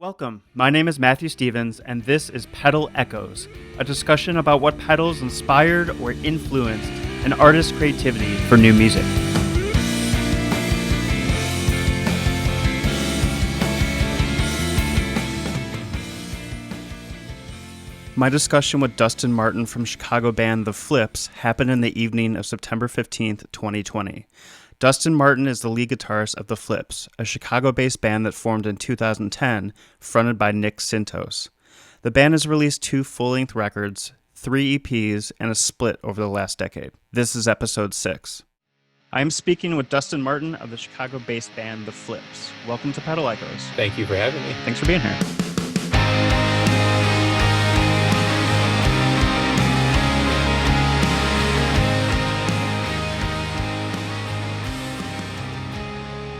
Welcome. My name is Matthew Stevens, and this is Pedal Echoes, a discussion about what pedals inspired or influenced an artist's creativity for new music. My discussion with Dustin Martin from Chicago band The Flips happened in the evening of September 15th, 2020. Dustin Martin is the lead guitarist of The Flips, a Chicago-based band that formed in 2010, fronted by Nick Sintos. The band has released 2 full-length records, 3 EPs, and a split over the last decade. This is episode 6. I am speaking with Dustin Martin of the Chicago-based band The Flips. Welcome to Pedal Echoes. Thank you for having me. Thanks for being here.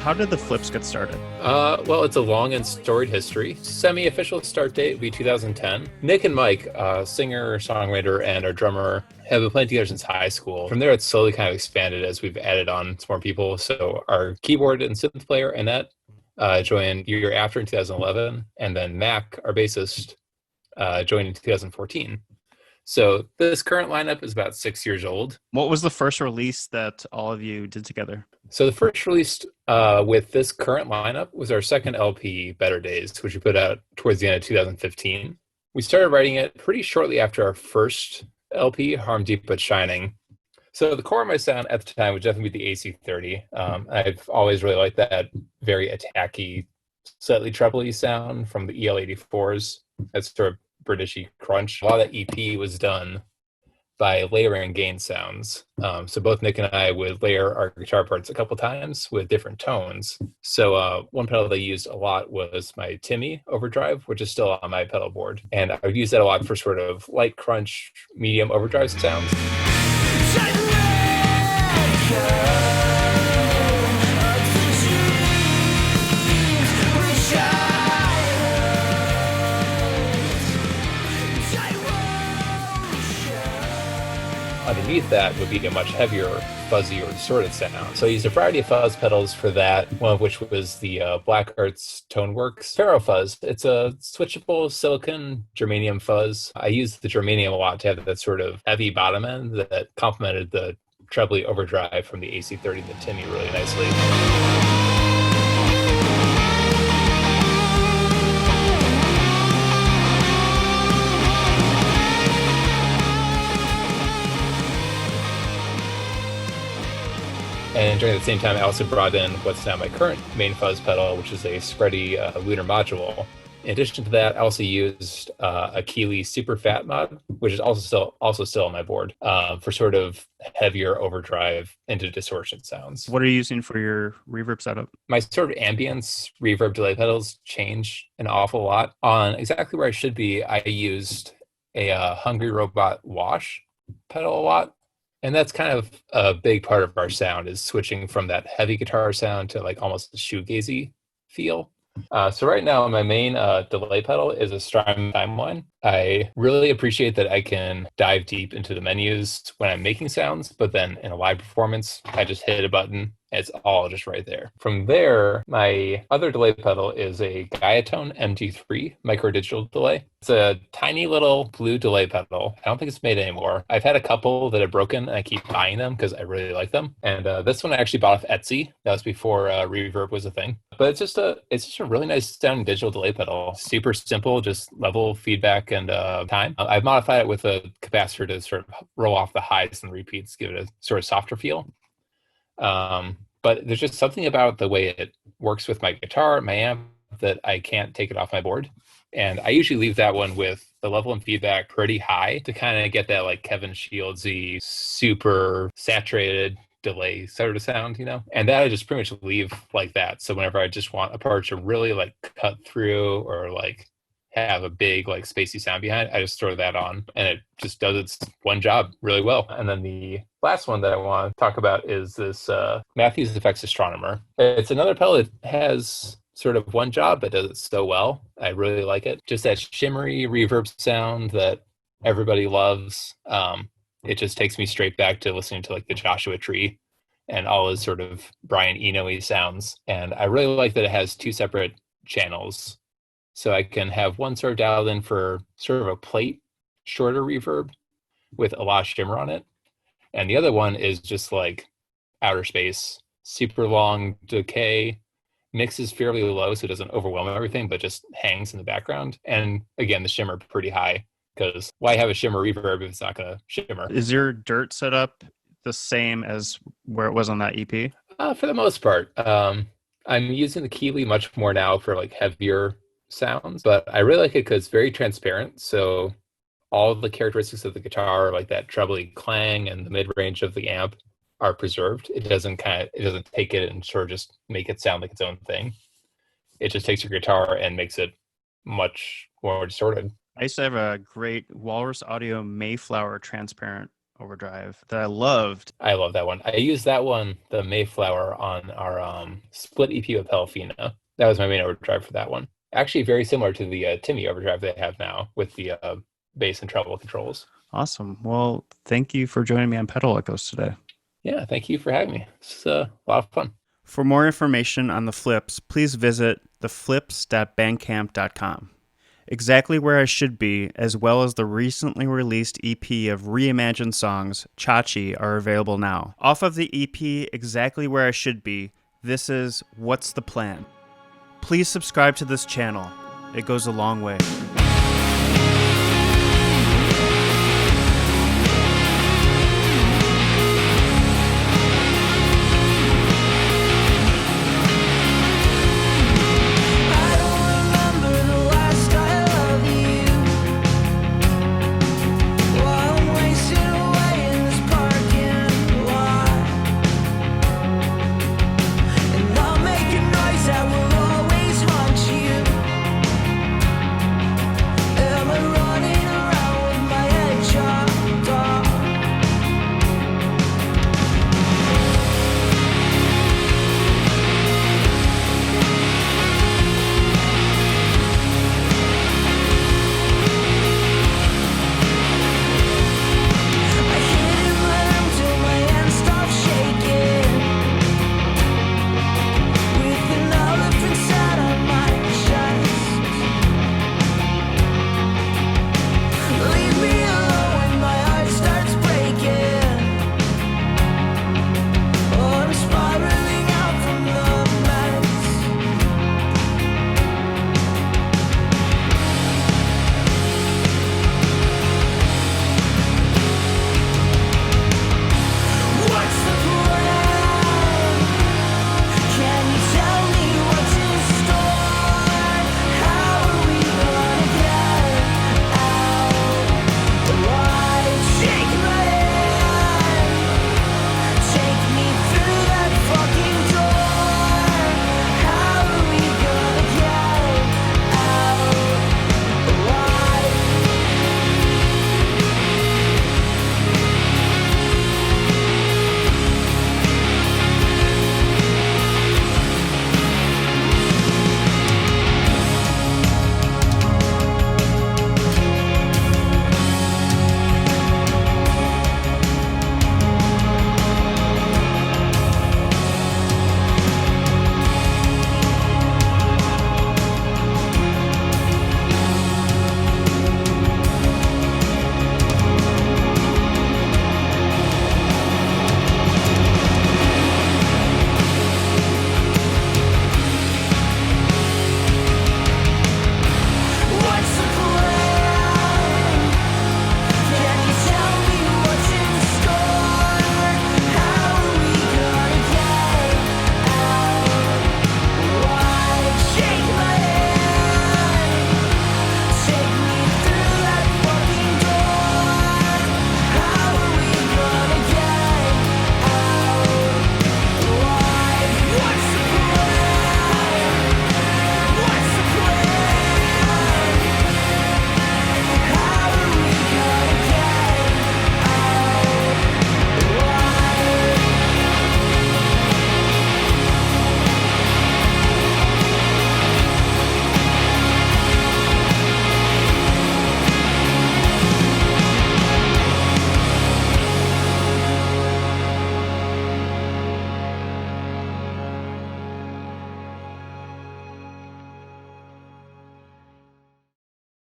How did The Flips get started? Well, it's a long and storied history. Semi-official start date would be 2010. Nick and Mike, singer, songwriter, and our drummer, have been playing together since high school. From there, it's slowly kind of expanded as we've added on some more people. So our keyboard and synth player, Annette, joined a year after in 2011. And then Mac, our bassist, joined in 2014. So this current lineup is about 6 years old. What was the first release that all of you did together? So the first release with this current lineup was our second LP, Better Days, which we put out towards the end of 2015. We started writing it pretty shortly after our first LP, Harm Deep But Shining. So the core of my sound at the time would definitely be the AC30. I've always really liked that very attacky, slightly trebly sound from the EL84s. That's sort of Britishy crunch. A lot of that EP was done by layering gain sounds. So both Nick and I would layer our guitar parts a couple times with different tones. So one pedal they used a lot was my Timmy overdrive, which is still on my pedal board. And I would use that a lot for sort of light crunch, medium overdrive sounds. Underneath that would be a much heavier, fuzzy, or distorted sound. So I used a variety of fuzz pedals for that, one of which was the Black Arts Toneworks Ferro Fuzz. It's a switchable silicon germanium fuzz. I used the germanium a lot to have that sort of heavy bottom end that complemented the trebly overdrive from the AC30 and the Timmy really nicely. And during the same time, I also brought in what's now my current main fuzz pedal, which is a spready lunar module. In addition to that, I also used a Keeley Super Fat mod, which is also still on my board for sort of heavier overdrive into distortion sounds. What are you using for your reverb setup? My sort of ambience reverb delay pedals change an awful lot. On exactly where I should be, I used a Hungry Robot Wash pedal a lot. And that's kind of a big part of our sound, is switching from that heavy guitar sound to like almost a shoegazy feel. So right now, my main delay pedal is a Strymon Timeline. I really appreciate that I can dive deep into the menus when I'm making sounds, but then in a live performance, I just hit a button. It's all just right there. From there, my other delay pedal is a Gaiatone MT3 micro digital delay. It's a tiny little blue delay pedal. I don't think it's made anymore. I've had a couple that have broken, and I keep buying them because I really like them. And this one I actually bought off Etsy. That was before reverb was a thing. But it's just a really nice sounding digital delay pedal. Super simple, just level feedback and time. I've modified it with a capacitor to sort of roll off the highs and repeats, give it a sort of softer feel. But there's just something about the way it works with my guitar, my amp, that I can't take it off my board. And I usually leave that one with the level and feedback pretty high to kind of get that like Kevin Shieldsy, super saturated delay sort of sound, you know? And that I just pretty much leave like that. So whenever I just want a part to really like cut through or like have a big like spacey sound behind it, I just throw that on and it just does its one job really well. And then the last one that I want to talk about is this Matthews Effects Astronomer. It's another pedal that has sort of one job but does it so well. I really like it. Just that shimmery reverb sound that everybody loves. It just takes me straight back to listening to like the Joshua Tree and all his sort of Brian Eno-y sounds. And I really like that it has 2 separate channels So I can have one sort of dialed in for sort of a plate, shorter reverb with a lot of shimmer on it. And the other one is just like outer space, super long decay, mixes fairly low so it doesn't overwhelm everything, but just hangs in the background. And again, the shimmer pretty high, because why have a shimmer reverb if it's not going to shimmer? Is your dirt setup the same as where it was on that EP? For the most part, I'm using the Keeley much more now for like heavier sounds, but I really like it because it's very transparent. So all of the characteristics of the guitar, like that trebly clang and the mid range of the amp, are preserved. It doesn't take it and sort of just make it sound like its own thing. It just takes your guitar and makes it much more distorted. I used to have a great Walrus Audio Mayflower transparent overdrive that I loved. I love that one. I used that one, the Mayflower, on our split EP with Pelafina. That was my main overdrive for that one. Actually, very similar to the Timmy overdrive they have now with the bass and treble controls. Awesome. Well, thank you for joining me on Pedal Echoes today. Yeah, thank you for having me. It's a lot of fun. For more information on the Flips, please visit theflips.bandcamp.com. Exactly Where I Should Be, as well as the recently released EP of reimagined songs, Chachi, are available now. Off of the EP Exactly Where I Should Be, this is What's the Plan? Please subscribe to this channel. It goes a long way.